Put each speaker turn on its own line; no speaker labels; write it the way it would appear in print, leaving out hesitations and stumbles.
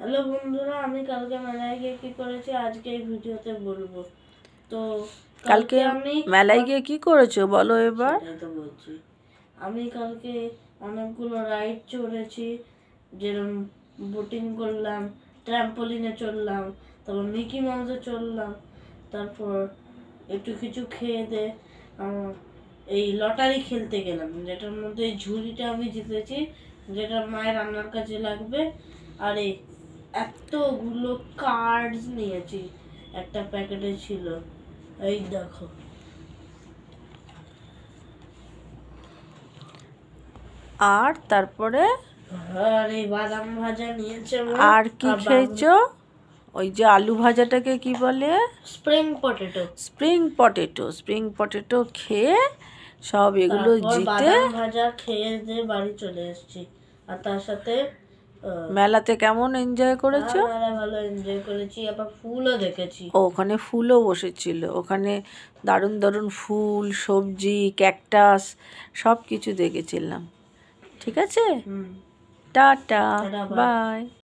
Hello বন্ধুরা, আমি কালকে মেলায় গিয়ে কি করেছি আজকে এই ভিডিওতে বলবো। তো
কালকে
আমি
মেলায় গিয়ে কি করেছো বলো এবার।
সেটাই তো বলছি। আমি কালকে অনেকগুলো রাইড চড়েছি, যেরকম বোটিং করলাম, ট্র্যাম্পোলিনে চড়লাম, তারপর মিকি মাউসে চড়লাম, তারপর একটু কিছু খেয়ে দে এই লটারি খেলতে গেলাম, যেটার মধ্যে ঝুড়িটা আমি জিতেছি, যেটা মায়ের রান্নার কাজে লাগবে। আর এই এতগুলো কার্ডস নিয়েছি, একটা প্যাকেটে ছিল, এই দেখো।
আর তারপরে
আর এই বাদাম ভাজা নিয়েছে মা।
আর কি খেয়েছো? ওই যে আলু ভাজাটাকে কি বলে?
Spring potato.
স্প্রিং পটেটো খেয়ে সব এগুলো
তারপর
জিতে
বাদাম ভাজা খেয়ে দিয়ে বাড়ি চলে এসেছি। আর তার সাথে
মেলাতে কেমন এনজয় করেছো?
মেলা ভালো এনজয় করেছি, আবার ফুলও দেখেছি।
ওখানে ফুলও বসেছিল, ওখানে দারুণ দারুণ ফুল, সবজি, ক্যাকটাস সব কিছু দেখেছিলাম। ঠিক আছে, টাটা,
টাটা, বাই।
বাই।